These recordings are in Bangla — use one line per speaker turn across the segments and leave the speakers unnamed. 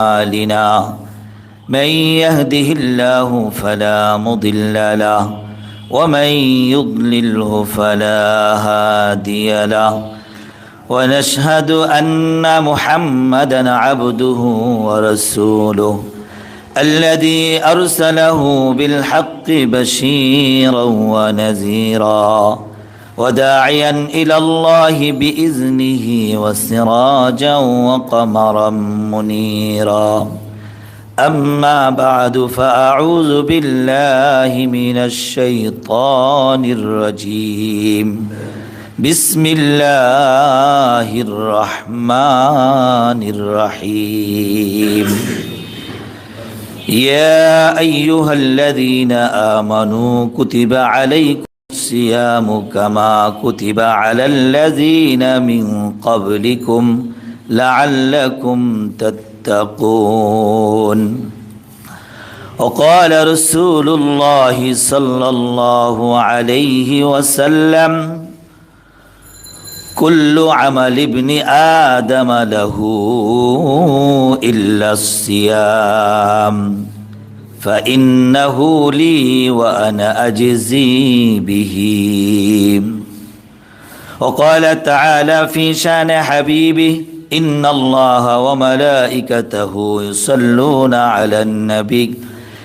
أعمالنا من يهده الله فلا مضل له ومن يضلله فلا هادي له ونشهد أن محمدا عبده ورسوله الذي أرسله بالحق بشيرا ونذيرا وداعيا إلى الله بإذنه وسراجا وقمرا منيرا أما بعد فأعوذ بالله من الشيطان الرجيم بسم الله الرحمن الرحيم يا أيها الذين آمنوا كتب عليكم الصيام كما كتب على الذين من قبلكم لعلكم تتقون وقال رسول الله صلى الله عليه وسلم كل عمل ابن آدم له إلا الصيام فإنه لي وأنا أجزي به وقال تعالى في شان حبيبه إن الله وملائكته يصلون على النبي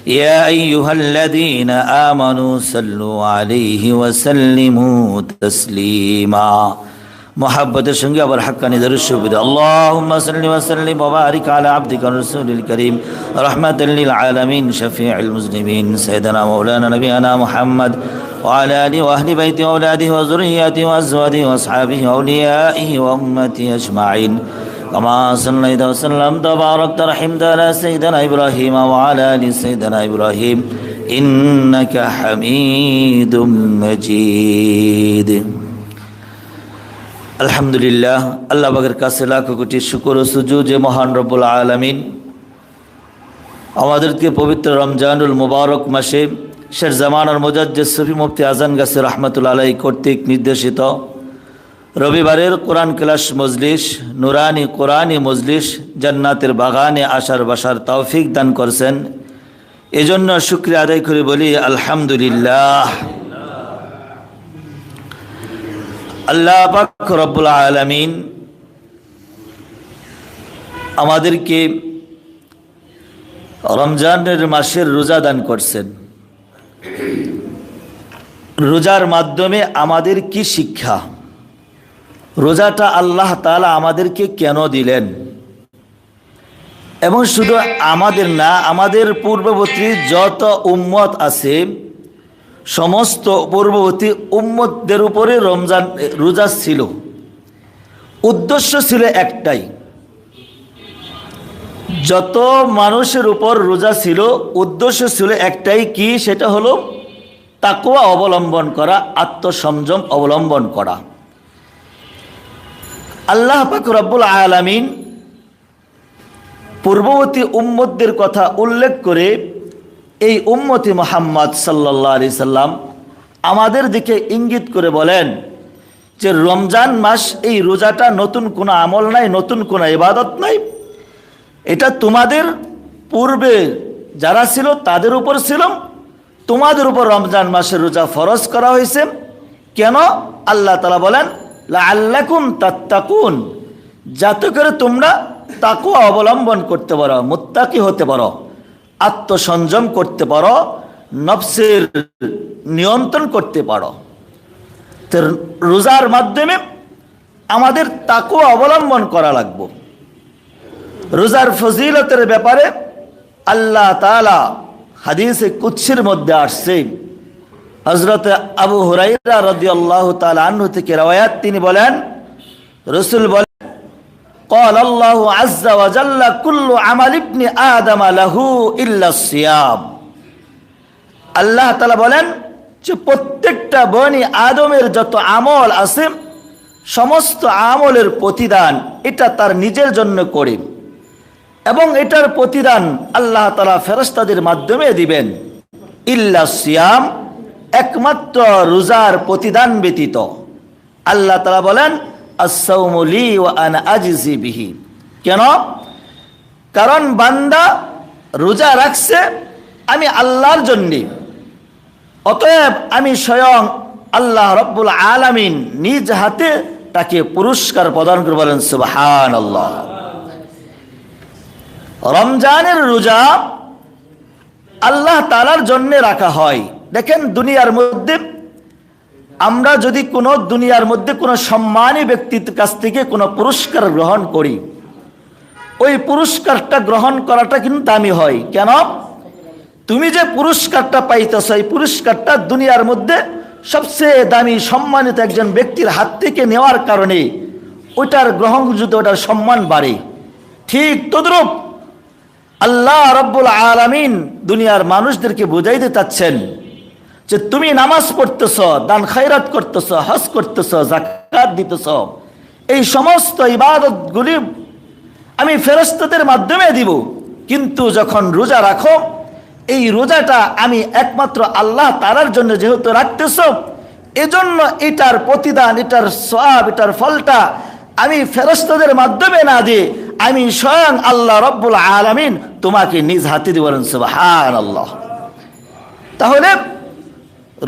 يا أيها الذين آمنوا صلوا عليه وسلموا تسليما محبت الشنگی اور حقانی در الشبد اللهم صل وسلم وبارك على عبدك الرسول الكريم رحمة للعالمين شفيع المذنبين سيدنا مولانا نبينا محمد وعلى آله وأهل بيته وأولاده وذرياته وأزواجه وأصحابه وأوليائه وأمته أجمعين كما صليت وسلمت وباركت رحمت على سيدنا إبراهيم وعلى آل سيدنا إبراهيم إنك حميد مجيد আলহামদুলিল্লাহ আল্লাহ পাকের কাছে লাখ কোটি শুকর ও সুজুদ যে মহান রব্বুল আলামিন আমাদেরকে পবিত্র রমজানুল মুবারক মাসে শের জামানার মুজাদ্দিদ সুফি মুফতি আজান গাছি রাহমাতুল্লাহ আলাইহি কর্তৃক নির্দেশিত রবিবারের কোরআন ক্লাস মজলিস নুরানি কোরআনী মজলিস জান্নাতের বাগানে আসার বসার তৌফিক দান করছেন এজন্য শুকরিয়া আদায় করে বলি আলহামদুলিল্লাহ। আল্লাহ পাক রব্বুল আলামিন আমাদেরকে রমজানের মাসের রোজা দান করছেন। রোজার মাধ্যমে আমাদের কি শিক্ষা, রোজাটা আল্লাহ তাআলা আমাদেরকে কেন দিলেন, এবং শুধু আমাদের না আমাদের পূর্ববর্তী যত উম্মত আছে সমস্ত পূর্ববর্তী উম্মতদের উপরে রমজান রোজা ছিল। উদ্দেশ্য ছিল একটাই, যত মানুষের উপর রোজা ছিল উদ্দেশ্য ছিল একটাই, কি সেটা হলো তাকওয়া অবলম্বন করা, আত্মসংযম অবলম্বন করা। আল্লাহ পাক রব্বুল আলামিন পূর্ববর্তী উম্মতদের কথা উল্লেখ করে এই উম্মতি মুহাম্মদ সাল্লাল্লাহু আলাইহি সাল্লাম আমাদের দিকে ইঙ্গিত করে বলেন যে রমজান মাস, এই রোজাটা নতুন কোনো আমল নাই, নতুন কোনো ইবাদত নাই, এটা তোমাদের পূর্বে যারা ছিল তাদের উপর ছিল, তোমাদের উপর রমজান মাসের রোজা ফরজ করা হয়েছে। কেন? আল্লাহ তাআলা বলেন লাআল্লাকুম তাত্তাকুন, যাতে করে তোমরা তাকওয়া অবলম্বন করতে পারো, মুত্তাকি হতে পারো, আত্মসংযম করতে পারো, নফসের নিয়ন্ত্রণ করতে পারো। তো রোজার মাধ্যমে আমাদের তাকওয়া অবলম্বন করা লাগবে। রোজার ফজিলতের ব্যাপারে আল্লাহ তাআলা হাদিসে কুদসির মধ্যে আসছে, হযরত আবু হুরায়রা রাদিয়াল্লাহু তাআলা আনহু থেকে রওয়ায়াত, তিনি বলেন রাসূল বলেন قال الله عز وجل كل عمل ابن آدم له إلا الصيام। আল্লাহ তাআলা বলেন যে প্রত্যেকটা বনি আদমের যত আমল আছে সমস্ত আমলের প্রতিদান এটা তার নিজের জন্য করে, এবং এটার প্রতিদান আল্লাহ তাআলা ফেরেশতাদের মাধ্যমে দিবেন। ইল্লা সিয়াম, একমাত্র রোজার প্রতিদান ব্যতীত। আল্লাহ তাআলা বলেন আস-সাওমু লি ওয়া আনা আজজি বিহি। কেন? কারণ বান্দা রোজা রাখছে আমি আল্লাহর জন্যে, অতএব আমি স্বয়ং আল্লাহ রব্বুল আলামিন নিজ হাতে তাকে পুরস্কার প্রদান করে। বলেন সুবহানাল্লাহ। রমজানের রোজা আল্লাহ তাআলার জন্য রাখা হয়। দেখেন, দুনিয়ার মধ্যে আমরা যদি দুনিয়ার মধ্যে কোনো সম্মানী ব্যক্তির কাছ থেকে কোনো পুরস্কার গ্রহণ করি, ওই পুরস্কারটা গ্রহণ করাটা কিন্তু দামি হয়। কেন? তুমি যে পুরস্কারটা পাইতেছ, এই পুরস্কারটা দুনিয়ার মধ্যে সবচেয়ে দামি সম্মানিত একজন ব্যক্তির হাত থেকে নেওয়ার কারণে ওইটার গ্রহণযোগ্যতা, ওটার সম্মান বাড়ে। ঠিক তদ্রূপ আল্লাহ রব্বুল আলামিন দুনিয়ার মানুষদেরকে বুঝাইতে চাচ্ছেন যে তুমি নামাজ পড়তেছ, দান খায়রাত করতেছ, হজ করতেছ, যাকাত দিতেছ, এই সমস্ত ইবাদতগুলি আমি ফেরেশতাদের মাধ্যমে দিব, কিন্তু যখন রোজা রাখো, এই রোজাটা আমি একমাত্র আল্লাহ তাআলার জন্য যেহেতু রাখতেছ, এজন্য এটার প্রতিদান, এটার সওয়াব, এটার ফলটা আমি ফেরেশতাদের মাধ্যমে না দিয়ে আমি স্বয়ং আল্লাহ রব্বুল আলামিন তোমাকে নিজ হাতে দিব। বলেন সুবহানাল্লাহ। তাহলে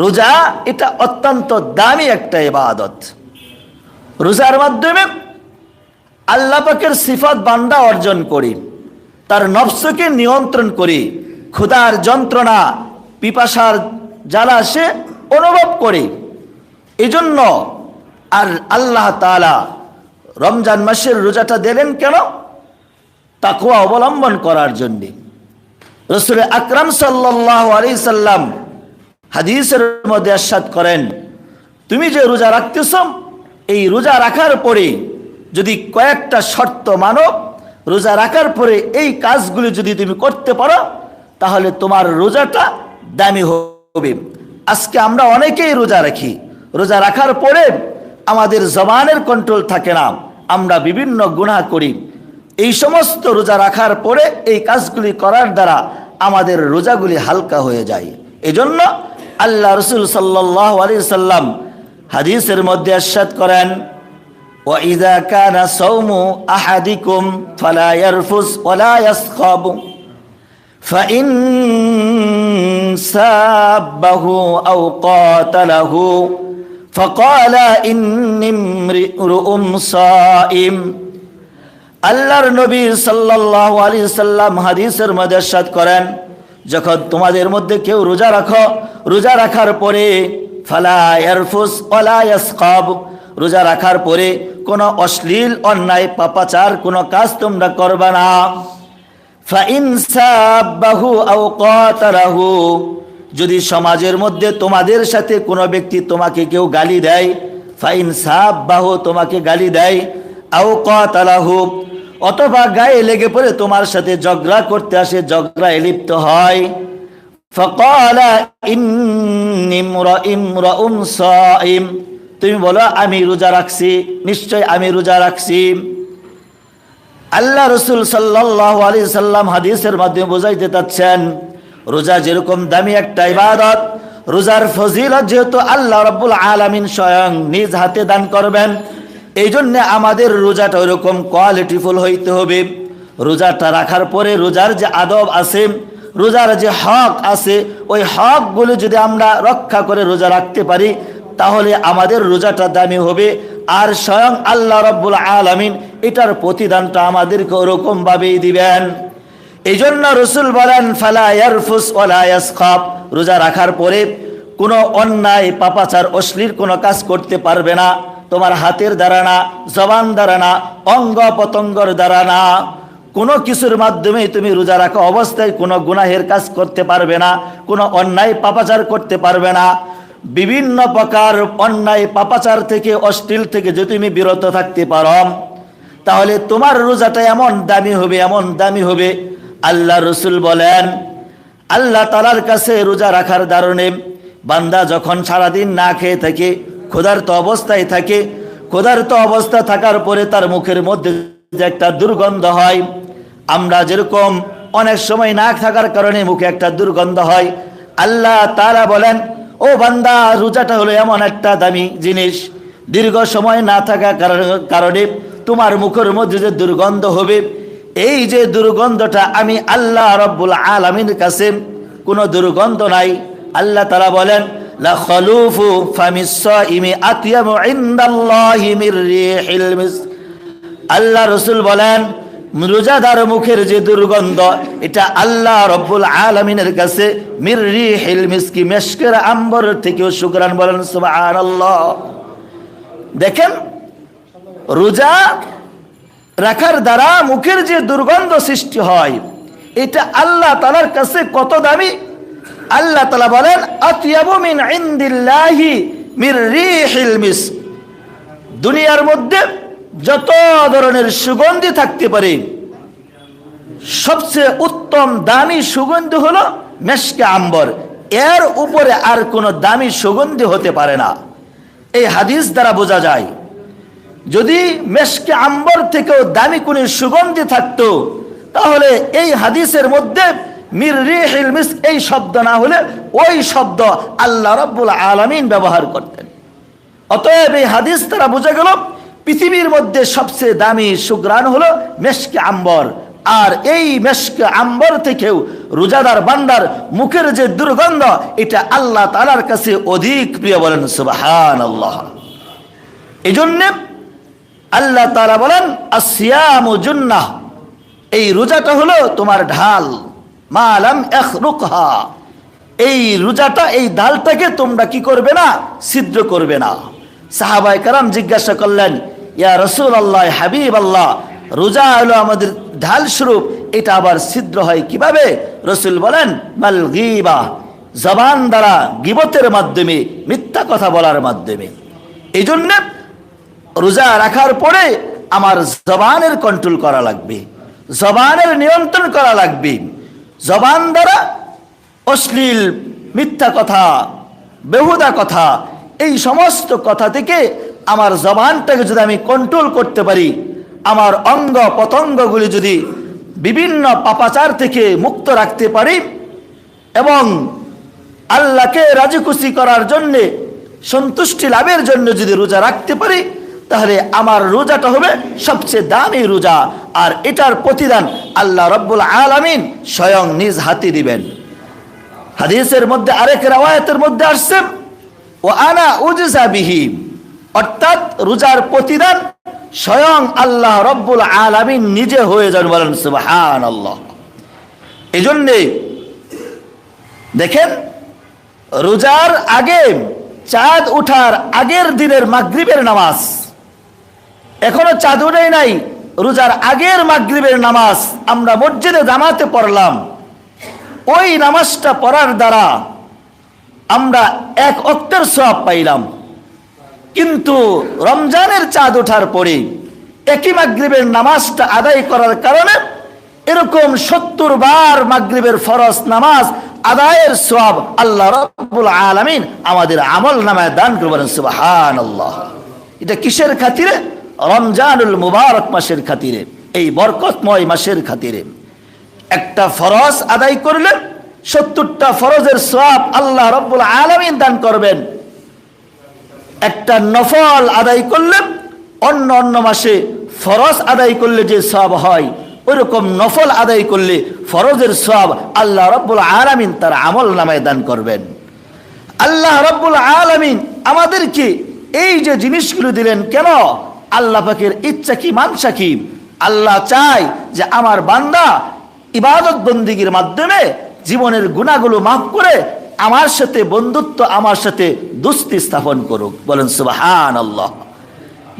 রোজা এটা অত্যন্ত দামি একটা ইবাদত। রোজার মাধ্যমে আল্লাহ পাকের সিফাত বান্দা অর্জন করি, তার নফসকে নিয়ন্ত্রণ করি, ক্ষুধার যন্ত্রণা, পিপাসার জ্বালা সে অনুভব করে। এজন্য আর আল্লাহ তাআলা রমজান মাসের রোজাটা দিলেন কেন? তাকওয়া অবলম্বন করার জন্য। রাসূল আকরাম সাল্লাল্লাহু আলাইহি সাল্লাম হাদিসের মধ্যে ইরশাদ করেন, তুমি যে রোজা রাখতেছ, এই রোজা রাখার পরে যদি কয়েকটা শর্ত মানো, রোজা রাখার পরে এই কাজগুলি যদি তুমি করতে পারো, তাহলে তোমার রোজাটা দামি হবে। আজকে আমরা অনেকেই রোজা রাখি, রোজা রাখার পরে আমাদের জবানের কন্ট্রোল থাকে না, আমরা বিভিন্ন গুনাহ করি। এই সমস্ত রোজা রাখার পরে এই কাজগুলি করার দ্বারা আমাদের রোজাগুলি হালকা হয়ে যায়। এজন্য আল্লাহ রাসূল সাল্লাল্লাহু আলাইহি সাল্লাম হাদিসের মধ্যে ইরশাদ করেন, ওয়া ইযা কানা সাওমু আহাদিকুম ফালা ইয়ারফুস ওয়ালা ইয়াসখাব ফাইন সাবাহু আও কাতালাহু ফাকালা ইন্নী ইমরুউম সাইম। আল্লাহর নবী সাল্লাল্লাহু আলাইহি সাল্লাম হাদিসের মধ্যে ইরশাদ করেন, যখন তোমাদের মধ্যে কেউ রোজা রাখো, রোজা রাখার পরে ফালা ইয়ারফুস ওয়ালা ইয়াসখাব, রোজা রাখার পরে কোনো অশ্লীল, অন্যায়, পাপাচার কোনো কাজ তোমরা করবে না। ফাইন সাবাহু আও কাতালাহু, যদি সমাজের মধ্যে তোমাদের সাথে কোনো ব্যক্তি তোমাকে কেউ গালি দেয়, ফাইন সাবাহু, তোমাকে গালি দেয়, আও কাতালাহু, অথবা গায়ে লেগে পড়ে তোমার সাথে ঝগড়া করতে আসে, ঝগড়ায় লিপ্ত হয়, ফাকালা ইন্নী ইমরুউম সাইম, তুমি বলো আমি রোজা রাখছি, নিশ্চয় আমি রোজা রাখছি। আল্লাহ রাসূল সাল্লাল্লাহু আলাইহি সাল্লাম হাদিসের মাধ্যমে বোঝাইতে চাচ্ছেন, রোজা যেরকম দামি একটা ইবাদত, রোজার ফজিলত যেহেতু আল্লাহ রাব্বুল আলামিন স্বয়ং নিজ হাতে দান করবেন, এই জন্য আমাদের রোজাটা ওইরকম কোয়ালিটিফুল হইতে হবে। রোজাটা রাখার পরে রোজার যে আদব আছে, রোজার যে হক আছে, ওই হকগুলো যদি আমরা রক্ষা করে রোজা রাখতে পারি, তাহলে আমাদের রোজাটা দামি হবে। আর স্বয়ং আল্লাহ রাব্বুল আলামিন এটার প্রতিদানটা আমাদেরকে ওরকম ভাবেই দিবেন। এই জন্য রাসূল বলেন, ফালা ইয়ারফুস ওয়ালা ইয়াসখাব, রোজা রাখার পরে কোনো অন্যায়, পাপাচার, অশ্লীল কোনো কাজ করতে পারবে না, তোমার হাতের দ্বারা না, জবান দ্বারা না, অঙ্গ প্রত্যঙ্গের দ্বারা না, কোনো কিছুর মাধ্যমে তুমি রোজা রাখা অবস্থায় কোনো গুনাহের কাজ করতে পারবে না, কোনো অন্যায় পাপাচার করতে পারবে না। বিভিন্ন প্রকার অন্যায় পাপাচার থেকে, অশ্লীল থেকে যদি তুমি বিরত থাকতে পারো, তাহলে তোমার রোজাটা এমন দামি হবে, এমন দামি হবে। আল্লাহ রাসূল বলেন, আল্লাহ তাআলার কাছে রোজা রাখার কারণে বান্দা যখন সারাদিন না খেয়ে থাকে, ক্ষুধার্ত অবস্থায় থাকে, ক্ষুধার্ত অবস্থা থাকার পরে তার মুখের মধ্যে যে একটা দুর্গন্ধ হয়, আমরা যেরকম অনেক সময় না থাকার কারণে মুখে একটা দুর্গন্ধ হয়, আল্লাহ তাআলা বলেন, ও বান্দা, রোজাটা হলো এমন একটা দামি জিনিস, দীর্ঘ সময় না থাকার কারণে তোমার মুখের মধ্যে যে দুর্গন্ধ হবে, এই যে দুর্গন্ধটা, আমি আল্লাহ রাব্বুল আলামিনের কাছে কোনো দুর্গন্ধ নাই। আল্লাহ তাআলা বলেন লা খালুফু ফামিস সাইমি আতিয়ামু ইনদাল্লাহি মির রিহিল মিস্ক। আল্লাহ রাসূল বলেন রোজাদার মুখের যে দুর্গন্ধ, এটা আল্লাহ রাব্বুল আলামিনের কাছে মির রিহিল মিস্কি, মিশকের আম্বর থেকেও সুগ্রাণ। বলেন সুবহানাল্লাহ। দেখেন, রোজা রাখার দ্বারা মুখের যে দুর্গন্ধ সৃষ্টি হয়, এটা আল্লাহ তাআলার কাছে কত দামি। আল্লাহ তাআলা বলেন আতিয়াবু মিন ইনদিল্লাহি মির রিহিল মিস্ক। দুনিয়ার মধ্যে যত ধরনের সুগন্ধি থাকতে পারে, সবচেয়ে উত্তম দামি সুগন্ধি হলো মেশকে আম্বর। এর উপরে আর কোনো দামি সুগন্ধি হতে পারে না। এই হাদিস দ্বারা বোঝা যায়, যদি মেশকে আম্বর থেকেও দামি কোনো সুগন্ধি থাকতো, তাহলে এই হাদিসের মধ্যে মির রিহিল মিস্ক এই শব্দ না হলে ওই শব্দ আল্লাহ রাব্বুল আলামিন ব্যবহার করতেন। অতএব এই হাদিস দ্বারা বোঝা গেল, পৃথিবীর মধ্যে সবচেয়ে দামি সুঘ্রাণ হলো মেশকে আম্বর। আর এই মেশকে আম্বর থেকেও রোজাদার বান্দার মুখের যে দুর্গন্ধ, এটা আল্লাহ তাআলার কাছে অধিক প্রিয়। বলেন সুবহানাল্লাহ। এই জন্য আল্লাহ তাআলা বলেন আসিয়ামু জুন্নাহ, এই রোজাটা হলো তোমার ঢাল। মা লাম ইয়াখরুকহা, এই রোজাটা, এই ঢালটাকে তোমরা কি করবে না, ছিদ্র করবে না। সাহাবায়ে কেরাম জিজ্ঞাসা করলেন, ইয়া রাসূলুল্লাহ, হাবিব আল্লাহ, রোজা হলো আমাদের ঢাল স্বরূপ, এটা আবার ছিদ্র হয় কিভাবে? রাসূল বলেন মাল গীবা, জবান দ্বারা, গীবতের মাধ্যমে, মিথ্যা কথা বলার মাধ্যমে। এই জন্য রোজা রাখার পরে আমার জবানের কন্ট্রোল করা লাগবে, জবানের নিয়ন্ত্রণ করা লাগবে। জবান দ্বারা অশ্লীল, মিথ্যা কথা, বেহুদা কথা, এই সমস্ত কথা থেকে আমার জবানটাকে যদি আমি কন্ট্রোল করতে পারি, আমার অঙ্গ পতঙ্গগুলি যদি বিভিন্ন পাপাচার থেকে মুক্ত রাখতে পারি, এবং আল্লাহকে রাজি খুশি করার জন্যে, সন্তুষ্টি লাভের জন্য যদি রোজা রাখতে পারি, তাহলে আমার রোজাটা হবে সবচেয়ে দামি রোজা। আর এটার প্রতিদান আল্লাহ রাব্বুল আলামিন স্বয়ং নিজ হাতে দিবেন। হাদিসের মধ্যে আরেক রাওয়ায়াতের মধ্যে আসছে ও আনা উজজা বিহি, অর্থাৎ রোজার প্রতিদান স্বয়ং আল্লাহ রাব্বুল আলামিন নিজে হয়ে যান। বলেন সুবহানাল্লাহ। এই জন্যে দেখেন, রোজার আগে, চাঁদ ওঠার আগের দিনের মাগরিবের নামাজ, এখনো চাঁদ ওঠেই নাই, রোজার আগের মাগরিবের নামাজ আমরা মসজিদে জামাতে পড়লাম। ওই নামাজটা পড়ার দ্বারা আমরা এক ওয়াক্তের সওয়াব পাইলাম। কিন্তু রমজানের চাঁদ ওঠার পরে একই মাগরিবের নামাজটা আদায় করার কারণে এরকম 70 বার মাগরিবের ফরজ নামাজ আদায়ের সওয়াব আল্লাহ রাব্বুল আলামিন আমাদের আমল নামায় দান করবেন। সুবহানাল্লাহ। এটা কিসের খাতিরে? রমজানুল মুবারক মাসের খাতিরে, এই বরকতময় মাসের খাতিরে। একটা ফরজ আদায় করলে 70টা ফরজের সওয়াব আল্লাহ রাব্বুল আলামিন দান করবেন। একটা নফল আদায় করলে অন্য অন্য মাসে ফরজ আদায় করলে যে সওয়াব হয়, ওইরকম নফল আদায় করলে ফরজের সওয়াব আল্লাহ রাব্বুল আলামিন তার আমল নামায় দান করবেন। আল্লাহ রাব্বুল আলামিন আমাদেরকে এই যে জিনিসগুলো দিলেন, কেন? আল্লাহ পাকের ইচ্ছা কি, মানসা কি? আল্লাহ চায় যে আমার বান্দা ইবাদত বন্দিগির মাধ্যমে জীবনের গুনাহগুলো মাফ করে আমার সাথে বন্ধুত্ব, আমার সাথে দোস্তি স্থাপন করুক। বলেন সুবহানাল্লাহ।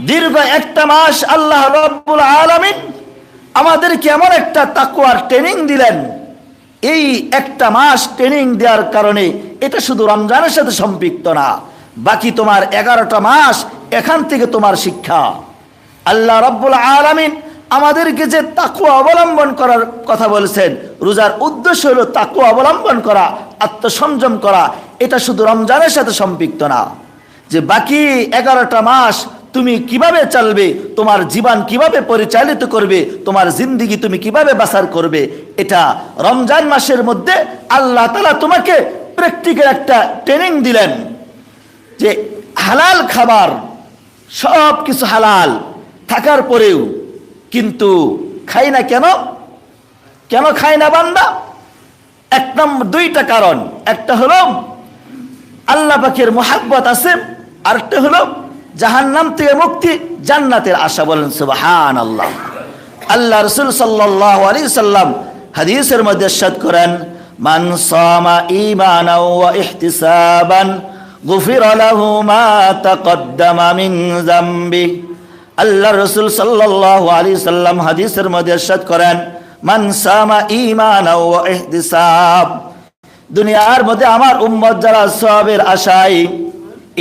দীর্ঘ একটা মাস আল্লাহ রাব্বুল আলামিন আমাদেরকে এমন একটা তাকওয়ার ট্রেনিং দিলেন। এই একটা মাস ট্রেনিং দেওয়ার কারণে এটা শুধু রমজানের সাথে সম্পৃক্ত না, বাকি তোমার 11টা মাস এখান থেকে তোমার শিক্ষা। আল্লাহ রাব্বুল আলামিন আমাদেরকে যে তাকওয়া অবলম্বন করার কথা বলেছেন, রোজার উদ্দেশ্য হলো তাকওয়া অবলম্বন করা, আত্মসংযম করা। এটা শুধু রমজানের সাথে সম্পৃক্ত না, যে বাকি 11টা মাস তুমি কিভাবে চলবে, তোমার জীবন কিভাবে পরিচালিত করবে, তোমার জিন্দেগি তুমি কিভাবে বাছার করবে, এটা রমজান মাসের মধ্যে আল্লাহ তাআলা তোমাকে প্র্যাকটিক্যাল একটা ট্রেনিং দিলেন। যে হালাল খাবার, সব কিছু হালাল থাকার পরেও কিন্তু খাই না কেন? কেন খাই না বান্দা? দুইটা কারণ। একটা হলো আল্লাহ পাকের মুহাব্বত আছে, আরেকটা হলো জাহান্নাম থেকে মুক্তি, জান্নাতের আশা। বলেন সুবহানাল্লাহ। আল্লাহ রাসূল সাল্লাল্লাহু আলাইহি সাল্লাম হাদিসের মধ্যে ইরশাদ করেন, মান সামা ঈমানাও ওয়া ইহতিসাবান গুফিরা লাহু মা তাকদ্দামা মিন যামবি। আল্লাহ রাসূল সাল্লাল্লাহু আলাইহি সাল্লাম হাদিসের মধ্যে ইরশাদ করেন, মান সামা ঈমানাও ওয়া ইহতিসাব, দুনিয়ার মধ্যে আমার উম্মত যারা সওয়াবের আশায়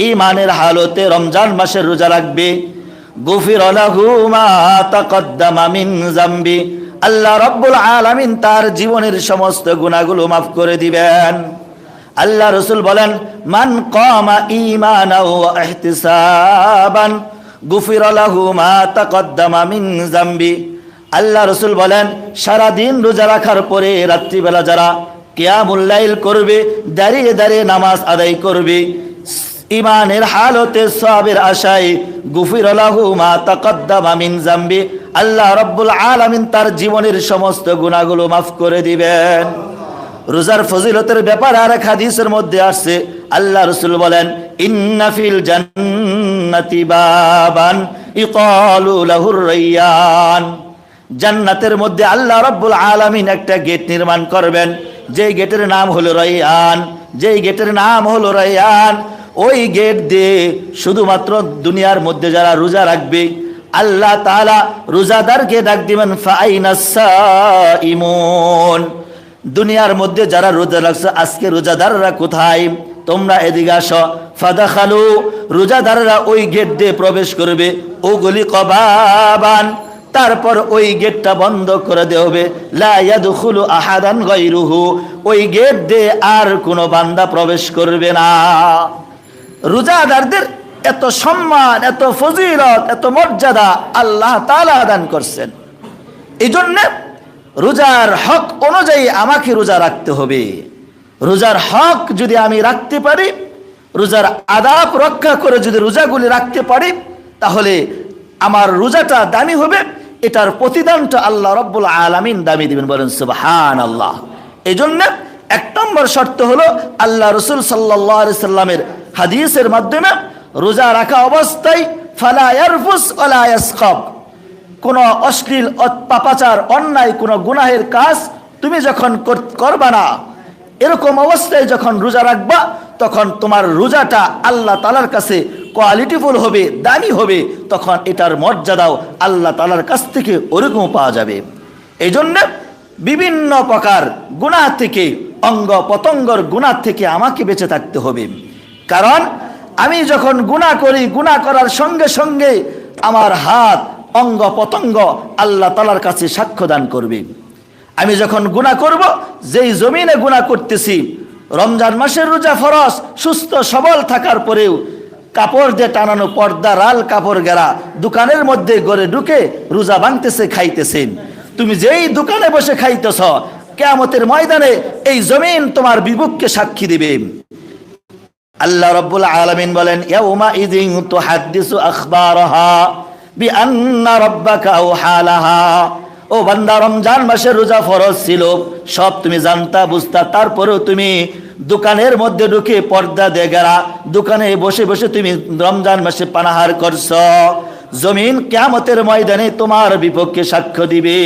ঈমানের হালতে রমজান মাসের রোজা রাখবে, গুফিরা লাহু মা তাকদ্দামা মিন যামবি, আল্লাহ রাব্বুল আলামিন তার জীবনের সমস্ত গুনাহগুলো মাফ করে দিবেন। আল্লাহ রাসূল বলেন, মান কামা ঈমানাও ওয়া ইহতিসাবান গুফিরা লাহু মা তাকদ্দামা মিন যামবি। আল্লাহ রাসূল বলেন, সারা দিন রোজা রাখার পরে রাত্রিবেলা যারা কিয়ামুল লাইল করবে, দাঁড়িয়ে দাঁড়িয়ে নামাজ আদায় করবে, ঈমানের হালতে সওয়াবের আশায়, গুফিরা লাহু মা তাকদ্দামা মিন যামবি, আল্লাহ রাব্বুল আলামিন তার জীবনের সমস্ত গুনাহগুলো মাফ করে দিবেন। রোজার ফজিলতের ব্যাপারে আরেক হাদিসের মধ্যে আসছে, আল্লাহ রাসূল বলেন, ইন্না ফিল জান্নাতি বাবান ইকালু লাহুর রায়্যান, জান্নাতের মধ্যে আল্লাহ রাব্বুল আলামিন একটা গেট নির্মাণ করবেন, যেই গেটের নাম হলো রায়্যান, যেই গেটের নাম হলো রায়্যান। ওই গেট দিয়ে শুধুমাত্র দুনিয়ার মধ্যে যারা রোজা রাখবে, আল্লাহ তাআলা রোজাদারকে ডাক দিবেন, ফাআইনাস সাইমুন, দুনিয়ার মধ্যে যারা রোজা রাখছে আজকে রোজাদাররা কোথায়? তোমরা এদিকে আসো। ফাদাখালু, রোজাদাররা ওই গেট দিয়ে প্রবেশ করবে, ওগুলি কবাবান, তারপর ওই গেটটা বন্ধ করে দেওয়া হবে, লা ইয়াদখুলু আহাদান গায়রুহু, ওই গেট দিয়ে আর কোনো বান্দা প্রবেশ করবে না। রোজাদারদের এত সম্মান, এত ফজিলত, এত মর্যাদা আল্লাহ তাআলা দান করছেন। এই জন্য রোজার হক অনুযায়ী আমাকে রোজা রাখতে হবে। রোজার হক যদি আমি রাখতে পারি, রোজার আদাব রক্ষা করে যদি রোজাগুলি রাখতে পারি, তাহলে আমার রোজাটা দামি হবে, এটার প্রতিদানটা আল্লাহ রাব্বুল আলামিন দামি দিবেন। বলেন সুবহানাল্লাহ। এই জন্য এক নম্বর শর্ত হলো আল্লাহ রাসূল সাল্লাল্লাহু আলাইহি সাল্লামের হাদিসের মাধ্যমে রোজা রাখা অবস্থায় ফালা ইয়ারফুস ওয়ালা ইয়াসখাব, কোন অশ্লীল পাপাচার অন্যায় কোন গুনাহের কাজ তুমি যখন করবা না, এরকম অবস্থায় যখন রোজা রাখবা, তখন তোমার রোজাটা আল্লাহ তাআলার কাছে কোয়ালিটিফুল হবে, দামি হবে, তখন এটার মর্যাদাও আল্লাহ তাআলার কাছ থেকে ওরকম পাওয়া যাবে। এই জন্য বিভিন্ন প্রকার গুনাহ থেকে, অঙ্গ পতঙ্গর গুনাহ থেকে আমাকে বেঁচে থাকতে হবে। কারণ আমি যখন গুনাহ করি, গুনাহ করার সঙ্গে সঙ্গে আমার হাত, অঙ্গ পতঙ্গ আল্লাহ তাআলার কাছে সাক্ষ্য দান করবে। আমি যখন গুনাহ করব, যেই জমিনে গুনাহ করতেছি, রমজান মাসের রোজা ফরজ, সুস্থ সবল থাকার পরেও কাপড় দিয়ে টানানো পর্দা, লাল কাপড় গেরা দোকানের মধ্যে ঘরে ঢুকে রোজা ভাঙতেছে, খাইতেছেন, তুমি যেই দোকানে বসে খাইতেছ, কিয়ামতের ময়দানে এই জমিন তোমার বিপক্ষে সাক্ষী দিবে। আল্লাহ রাব্বুল আলামিন বলেন, ইয়াউমা ইযিন তুহাদ্দিসু আখবারাহা বিআন্না রাব্বাকা আওহা লাহা। ও বান্দা, রমজান মাসে রোজা ফরজ ছিল, সব তুমি জানতা বুঝতা, তারপরেও তুমি দোকানের মধ্যে ঢুকে পর্দা দিয়ে গেরা দোকানে বসে বসে তুমি রমজান মাসে পানাহার করছ, জমিন কিয়ামতের ময়দানে তোমার বিপক্ষে সাক্ষ্য দিবে।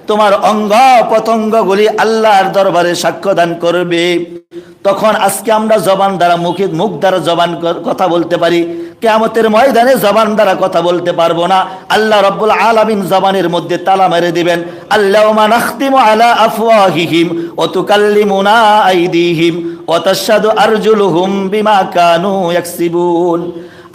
তোমার অঙ্গ পতঙ্গগুলি আল্লাহর দরবারে সাক্ষ্য দান করবে। তখন আজকে আমরা জবান দ্বারা, মুখ দ্বারা জবান কথা বলতে পারি, কিয়ামতের ময়দানে জবান দ্বারা কথা বলতে পারবো না। আল্লাহ রাব্বুল আলামিন জবানের মধ্যে তালা মেরে দিবেন। আল্লাহুম্মা নাখতিমু আলা আফওয়াহিহিম ওয়া তুকাল্লিমুনা আইদিহিম ওয়া তাশহাদু আরজুলুহুম বিমা কানু ইয়াকসিবুন।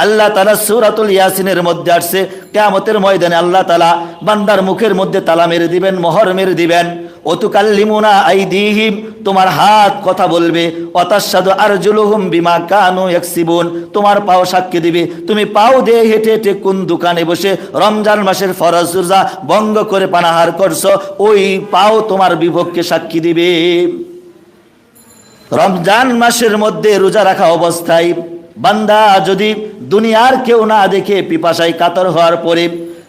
আল্লাহ তাআলা সূরাতুল ইয়াসিনের মধ্যে আসছে, কিয়ামতের ময়দানে আল্লাহ তাআলা বান্দার মুখের মধ্যে তালা মেরে দিবেন, মোহর মেরে দিবেন। ওতুকাল্লিমুনা আইদিহিম, তোমার হাত কথা বলবে। ওয়াতাশহাদু আরজুলুহুম বিমা কানু ইয়াকসিবুন, তোমার পাও সাক্ষী দিবে। তুমি পাও দিয়ে হেঁটে হেঁটে কোন দোকানে বসে রমজান মাসের ফরজ রোজা ভঙ্গ করে পানাহার করছো, ওই পাও তোমার বিপক্ষে সাক্ষী দিবে। রমজান মাসের মধ্যে রোজা রাখা অবস্থায় বান্দা যদি দুনিয়ার কেউ না দেখে পিপাসায় কাতর হওয়ার পরে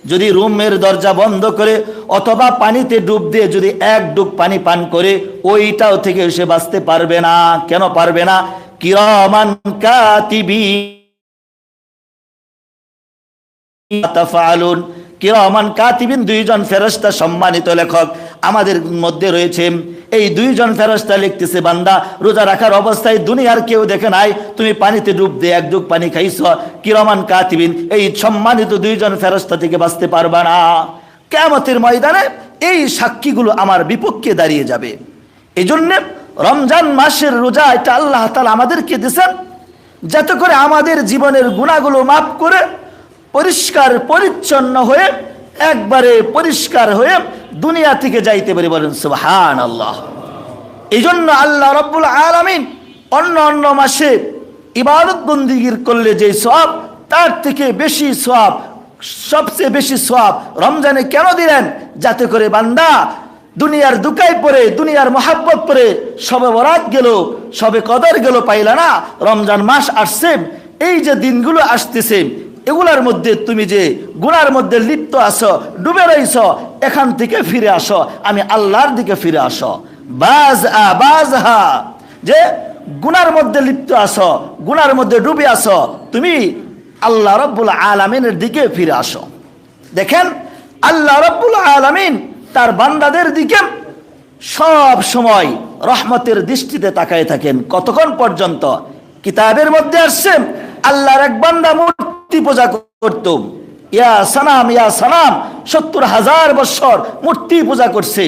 যদি রুমের দরজা বন্ধ করে অথবা পানিতে ডুব দিয়ে যদি এক ডুব পানি পান করে ওইটাও থেকে সে বাঁচতে পারবে না। কেন পারবে না? কিরামান কাতিবিন তাফআলুন, কিরামান কাতিবিন, দুইজন ফেরেশতা সম্মানিত লেখক আমাদের মধ্যে রয়েছে। এই দুইজন ফেরেশতা লিখতেছে, বান্দা রোজা রাখার অবস্থায় দুনিয়ার কেউ দেখে নাই, তুমি পানিতে ডুব দিয়ে এক ডুব পানি খাইছ, কিরামান কাতিবিন, এই সম্মানিত দুইজন ফেরেশতা থেকে বাঁচতে পারবা না। কিয়ামতের ময়দানে এই সাক্ষীগুলো আমার বিপক্ষে দাঁড়িয়ে যাবে। এই জন্য রমজান মাসের রোজা এটা আল্লাহ তাআলা আমাদেরকে দিয়েছেন যাতে করে আমাদের জীবনের গুনাহগুলো মাফ করে পরিষ্কার পরিচ্ছন্ন হয়ে একবারে পরিষ্কার হয়ে দুনিয়া থেকে যাইতে পারি। বলেন সুবহানাল্লাহ। এই জন্য আল্লাহ রাব্বুল আলামিন অন্য অন্য মাসে ইবাদত বন্দিগির করলে যে সওয়াব তার থেকে বেশি সওয়াব, সবচেয়ে বেশি সওয়াব রমজানে কেন দিলেন? যাতে করে বান্দা দুনিয়ার দুকায় পড়ে, দুনিয়ার মহাব্বত পড়ে সবে বরাত গেল, সবে কদর গেল পাইলা না, রমজান মাস আসছে, এই যে দিনগুলো আসতেছে এগুলার মধ্যে তুমি যে গুনার মধ্যে লিপ্ত আছো, ডুবে রইছ, এখান থেকে ফিরে আসো, আমি আল্লাহর দিকে ফিরে আসো। বাজহা, যে গুনার মধ্যে লিপ্ত আছো, গুনার মধ্যে ডুবে আসো, তুমি আল্লাহ রাব্বুল আলামিনের দিকে ফিরে আসো। দেখেন আল্লাহ রাব্বুল আলামিন তার বান্দাদের দিকে সব সময় রহমতের দৃষ্টিতে তাকায় থাকেন। কতক্ষণ পর্যন্ত? কিতাবের মধ্যে আসছে আল্লাহর এক বান্দা মূর্তি পূজা করত, ইয়া সানাম ইয়া সানাম, ৭০,০০০ বছর মূর্তি পূজা করছে।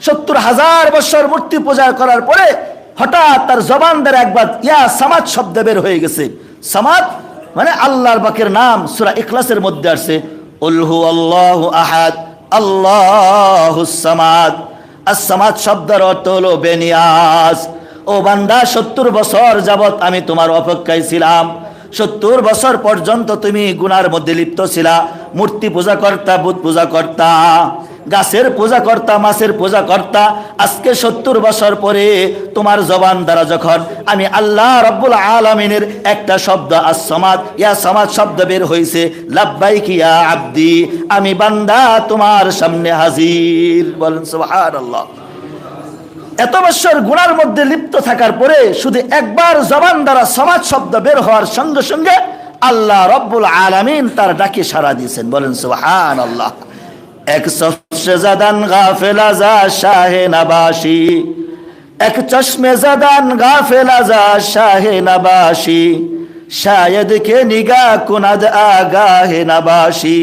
৭০,০০০ বছর মূর্তি পূজা করার পরে হঠাৎ তার জবান দ্বারা একবার ইয়া সামাদ শব্দ বের হয়ে গেছে। সামাদ মানে আল্লাহর পাকের নাম, সূরা ইখলাসের মধ্যে আসছে কুল হুয়াল্লাহু আহাদ আল্লাহুস সামাদ। আস-সামাদ শব্দের অর্থ হলো বেনিয়াজ। ও বান্দা, ৭০ বছর যাবত আমি তোমার অপেক্ষায় ছিলাম, ৭০ বছর পর্যন্ত তুমি গুনার মধ্যে লিপ্ত ছিলা, মূর্তি পূজা করতা, বুত পূজা করতা, গাছের পূজা করতা, মাছের পূজা করতা। আজকে ৭০ বছর পরে তোমার জবান দ্বারা যখন আমি আল্লাহ রাব্বুল আলামিনের একটা শব্দ আস-সামাদ ইয়া সামাদ শব্দ বের হয়েছে, লাব্বাইক ইয়া আব্দি, আমি বান্দা তোমার সামনে হাজির। বলেন সুবহানাল্লাহ। এত বছর গুনার মধ্যে লিপ্ত থাকার পরে শুধু একবার জবান দ্বারা সামাদ শব্দ বের হওয়ার সঙ্গে সঙ্গে আল্লাহ রাব্বুল আলামিন তার ডাকে সাড়া দিয়েছেন। বলেন সুবহানাল্লাহ। এক চশমে জাদান গাফেল আজা শাহে নবাসী, এক চশমে জাদান গাফেল আজা শাহে নবাসী, শায়দ কে নিগাহ কুনাদ আগাহে নবাসী।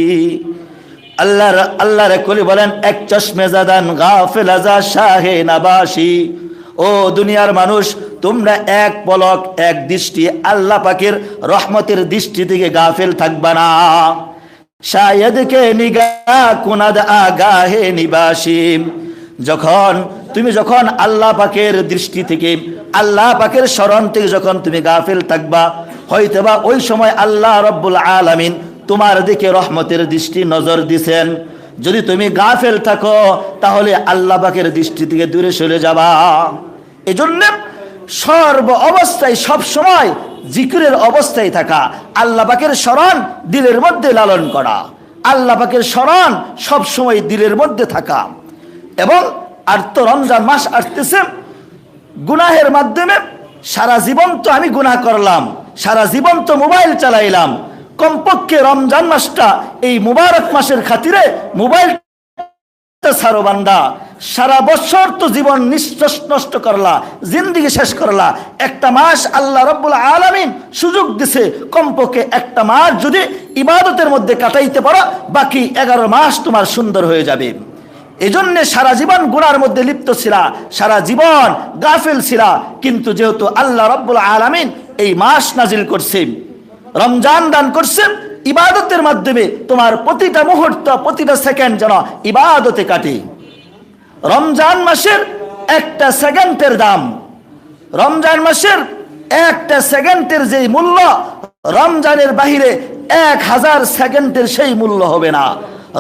আল্লাহর কলি বলেন, এক চশমে জাদান গাফেল আজা শাহে নবাসী, ও দুনিয়ার মানুষ, তোমরা এক পলক এক দৃষ্টি আল্লাহ পাকের রহমতের দৃষ্টি থেকে গাফেল থাকবা না। শায়দ কে নিগাহ কুনাদ আগাহে নিবাসী, যখন আল্লাহ পাকের দৃষ্টি থেকে, আল্লাহ পাকের স্মরণ থেকে যখন তুমি গাফেল থাকবা, হয়তোবা ওই সময় আল্লাহ রাব্বুল আলামিন তোমার দিকে রহমতের দৃষ্টি নজর দিছেন। যদি তুমি গাফেল থাকো তাহলে আল্লাহ পাকের দৃষ্টি থেকে দূরে সরে যাবা। এজন্য সর্ব অবস্থায় সব সময় জিকিরের অবস্থায় থাকা, আল্লাহ পাকের স্মরণ দিলের মধ্যে লালন করা, আল্লাহ পাকের স্মরণ সব সময় দিলের মধ্যে থাকা। এবং আর তো রমজান মাস আসতেছে, গুনাহের মাধ্যমে সারা জীবন তো আমি গুনাহ করলাম, সারা জীবন তো মোবাইল চালাইলাম, কমপক্ষে রমজান মাসটা এই মুবারক মাসের খাতিরে মোবাইল ছাড়ো বান্দা। সারা বছর তো জীবন নষ্ট করলা, জিন্দেগি শেষ করলা, একটা মাস আল্লাহ রাব্বুল আলামিন সুযোগ দিছে, কমপক্ষে একটা মাস যদি ইবাদতের মধ্যে কাটাইতে পারো, বাকি 11 মাস তোমার সুন্দর হয়ে যাবে। এজন্য সারা জীবন গুনার মধ্যে লিপ্ত ছিলা, সারা জীবন গাফেল ছিলা, কিন্তু যেহেতু আল্লাহ রাব্বুল আলামিন এই মাস নাজিল করছে, রমজান দান করছে, ইবাদতের মাধ্যমে তোমার প্রতিটা মুহূর্ত, প্রতিটা সেকেন্ড যেন ইবাদতে কাটে। রমজান মাসের একটা সেকেন্ডের দাম, রমজান মাসের একটা সেকেন্ডের যে মূল্য, রমজানের বাহিরে 1000 সেকেন্ডের সেই মূল্য হবে না।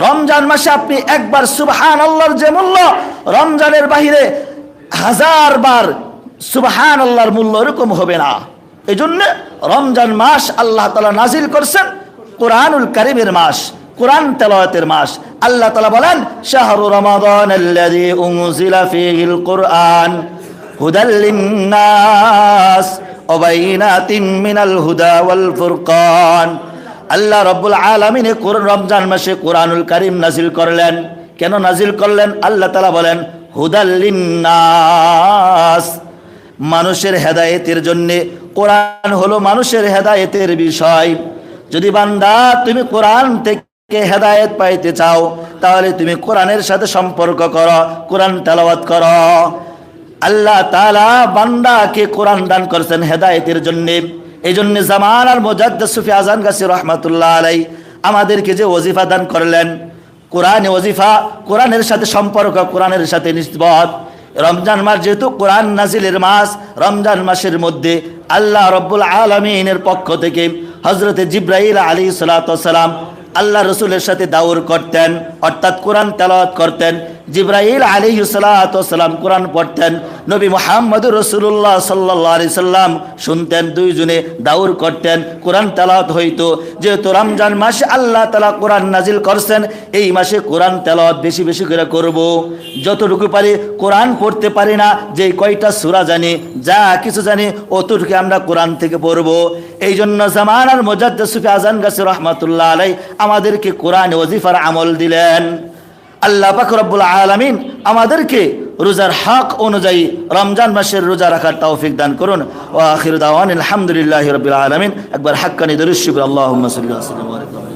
রমজান মাসে আপনি একবার সুবহানাল্লাহর যে মূল্য, রমজানের বাহিরে 1000 বার সুবহানাল্লাহর মূল্য এরকম হবে না। এই জন্য রমজান মাস আল্লাহ তাআলা নাজিল করছেন কোরআনুল কারীমের মাস। কোরআন তেলাওয়াতের মাস। আল্লাহ তাআলা বলেন শাহরু রমাদানাল্লাযী উনজিলা ফীহিল কুরআন হুদাল লিন্নাস ওয়া বাইনাতিন মিনাল হুদা ওয়াল ফুরকান। আল্লাহ রাব্বুল আলামিন রমজান মাসে কোরআনুল কারীম নাজিল করলেন। কেন নাজিল করলেন? আল্লাহ তাআলা বলেন হুদাল লিন্নাস, মানুষের হেদায়েতের জন্য। কোরআন হলো মানুষের হেদায়েতের বিষয়। যদি বান্দা তুমি কোরআন থেকে হেদায়েত পাইতে চাও, তাহলে তুমি কোরআনের সাথে সম্পর্ক করো, কোরআন তেলাওয়াত করো। আল্লাহ তাআলা বান্দাকে কোরআন দান করেছেন হেদায়েতের জন্য। এই জন্য জামানার মুজাদ্দিদ সুফি আজান গাছি রহমাতুল্লাহ আলাইহি আমাদেরকে যে ওজিফা দান করলেন, কোরআন ওজিফা, কোরআনের সাথে সম্পর্ক, কোরআনের সাথে নিসবত। রমজান মাস যেহেতু কোরআন নাজিলের মাস, রমজান মাসের মধ্যে আল্লাহ রব্বুল আলামিনের পক্ষ থেকে হযরতে জিবরাইল আলাইহিস সালাতু ওয়াস সালাম আল্লাহ রসুলের সাথে দাউর করতেন, অর্থাৎ কোরআন তেলাওয়াত করতেন। জিবরাইল আলাইহিস সালাতু ওয়াস সালাম কোরআন পড়তেন, নবী মুহাম্মদুর রাসূলুল্লাহ সাল্লাল্লাহু আলাইহি সাল্লাম শুনতেন, দুইজনে দাউর করতেন, কোরআন তেলাওয়াত হইতো। যেহেতু রমজান মাসে আল্লাহ তাআলা কোরআন নাজিল করছেন, এই মাসে কোরআন তেলাওয়াত বেশি বেশি করে করব। যতটুকু পারি কোরআন পড়তে পারি না, যে কয়টা সূরা জানি, যা কিছু জানি, অতটুকু আমরা কোরআন থেকে পড়ব। এই জন্য জামানার মুজাদ্দিদ সুফি আজান গাছি রাহমাতুল্লাহ আলাইহি আমাদেরকে কোরআন ওজিফার আমল দিলেন। আল্লাহ পাক রব্বুল আলামিন আমাদেরকে রোজার হক অনুযায়ী রমজান মাসের রোজা রাখার তৌফিক দান করুন। ওয়া আখিরু দাওয়ানা আলহামদুলিল্লাহি রাব্বিল আলামিন। একবার হাক্কানি দরুদ শরীফ আল্লাহুম্মা সাল্লি ওয়া সাল্লিম।